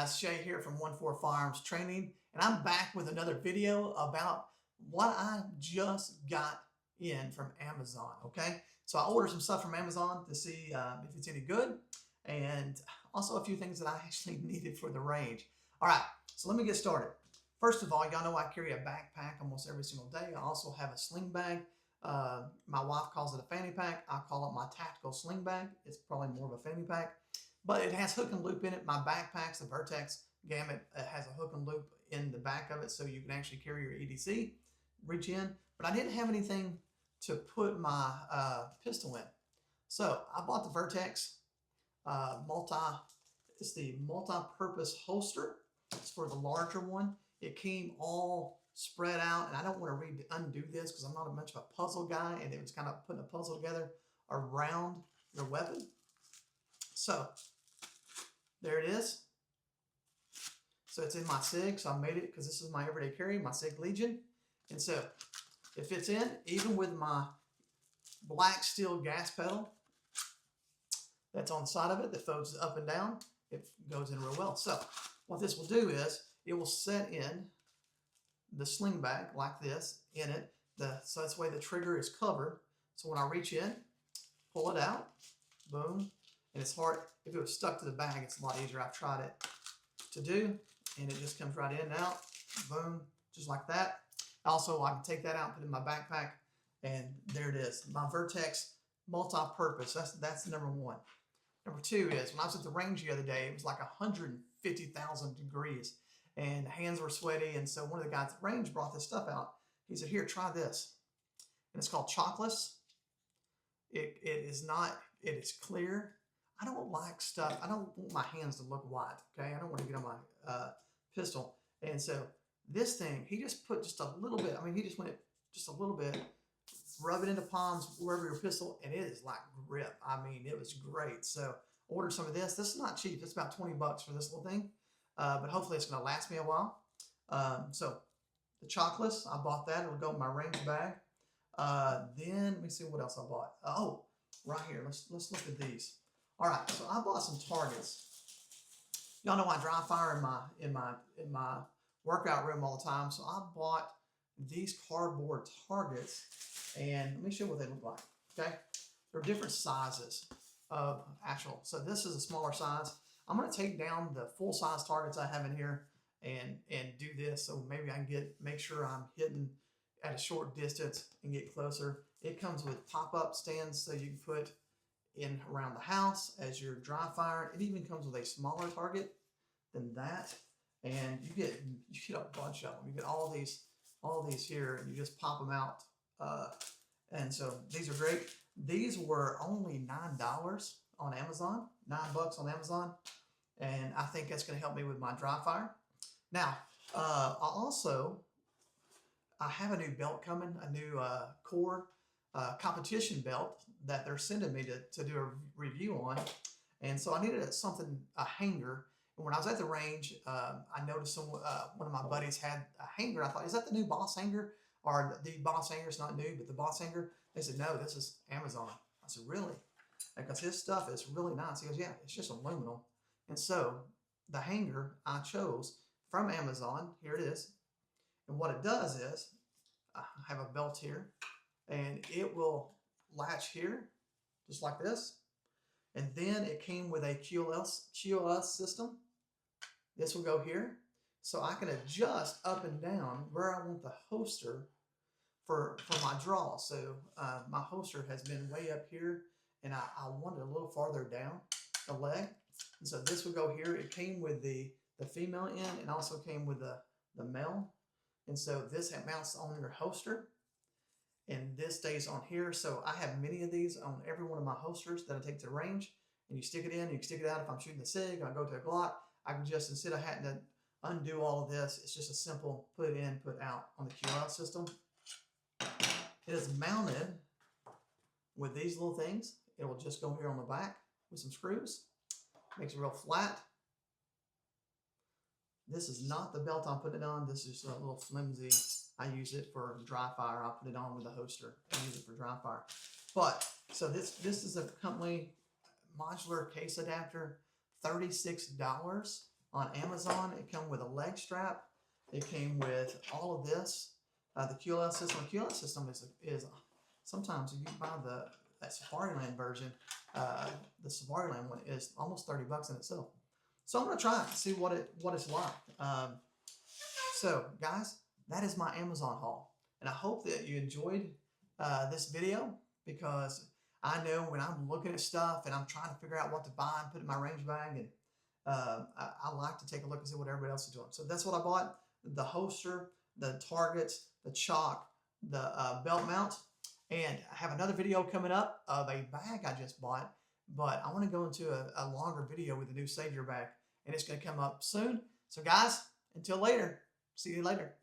guys, Shay here from 14 Farms Training, and I'm back with another video about what I just got in from Amazon, okay? So I ordered some stuff from Amazon to see if it's any good, and also a few things that I actually needed for the range. All right, so let me get started. First of all, y'all know I carry a backpack almost every single day. I also have a sling bag. My wife calls it a fanny pack. I call it my tactical sling bag. It's probably more of a fanny pack. But it has hook and loop in it. My backpack's the Vertex Gamut. It has a hook and loop in the back of it so you can actually carry your EDC, reach in. But I didn't have anything to put my pistol in. So I bought the Vertex it's the multi-purpose holster. It's for the larger one. It came all spread out, and I don't want to undo this because I'm not much of a puzzle guy, and it was kind of putting a puzzle together around your weapon. So there it is. So it's in my SIG, so I made it because this is my everyday carry, my SIG Legion. And so it fits in, even with my black steel gas pedal that's on the side of it that folds up and down. It goes in real well. So what this will do is it will set in the sling bag like this in it. So that's the way the trigger is covered. So when I reach in, pull it out, boom. And it's hard, if it was stuck to the bag, it's a lot easier. I've tried it to do, and it just comes right in and out, boom, just like that. Also, I can take that out and put it in my backpack, and there it is. My Vertex multi-purpose, that's number one. Number two is, when I was at the range the other day, it was like 150,000 degrees, and hands were sweaty, and so one of the guys at the range brought this stuff out. He said, here, try this. And it's called Chalkless. It is clear. I don't like stuff. I don't want my hands to look white, okay? I don't want to get on my pistol. And so this thing, he just put just a little bit. I mean, he just went just a little bit, rub it into palms, wherever your pistol, and it is like grip. I mean, it was great. So ordered some of this. This is not cheap. It's about 20 bucks for this little thing, but hopefully it's going to last me a while. So the Chalkless, I bought that. It'll go in my range bag. Then let me see what else I bought. Oh, right here. Let's look at these. All right, so I bought some targets. Y'all know I dry fire in my workout room all the time, so I bought these cardboard targets, and let me show you what they look like. Okay, they're different sizes of actual. So this is a smaller size. I'm going to take down the full size targets I have in here and do this, so maybe I can make sure I'm hitting at a short distance and get closer. It comes with pop-up stands, so you can put in around the house as you're dry firing. It even comes with a smaller target than that, and you get a bunch of them. You get all these here, and you just pop them out. And so these are great. These were only $9 on Amazon, $9 on Amazon, and I think that's going to help me with my dry fire. Now, I have a new belt coming, a new core competition belt that they're sending me to do a review on. And so I needed a hanger. And when I was at the range, I noticed one of my buddies had a hanger. I thought, is that the new Boss hanger? Or the Boss hanger is not new, but the Boss hanger? They said, no, this is Amazon. I said, really? Because his stuff is really nice. He goes, yeah, it's just aluminum. And so the hanger I chose from Amazon, here it is. And what it does is, I have a belt here, and it will latch here, just like this. And then it came with a QLS system. This will go here. So I can adjust up and down where I want the holster for my draw. So my holster has been way up here, and I want it a little farther down the leg. And so this will go here. It came with the female end, and also came with the male. And so this mounts on your holster, and this stays on here. So I have many of these on every one of my holsters that I take to the range, and you stick it in, you can stick it out. If I'm shooting a SIG, I go to a Glock, I can just, instead of having to undo all of this, it's just a simple put it in, put out on the QL system. It is mounted with these little things. It will just go here on the back with some screws. Makes it real flat. This is not the belt I'm putting it on. This is a little flimsy. I use it for dry fire. I'll put it on with a holster and use it for dry fire. But, so this is a company modular case adapter, $36. on Amazon. It came with a leg strap. It came with all of this. The QLS system. The QLS system is sometimes if you buy that Safariland version, the Safariland one is almost $30 in itself. So I'm gonna try it and see what it's like. So guys, that is my Amazon haul, and I hope that you enjoyed this video, because I know when I'm looking at stuff and I'm trying to figure out what to buy and put in my range bag, and I like to take a look and see what everybody else is doing. So that's what I bought: the holster, the targets, the chalk, the belt mount. And I have another video coming up of a bag I just bought, but I want to go into a longer video with the new Savior bag, and it's going to come up soon. So guys, until later, see you later.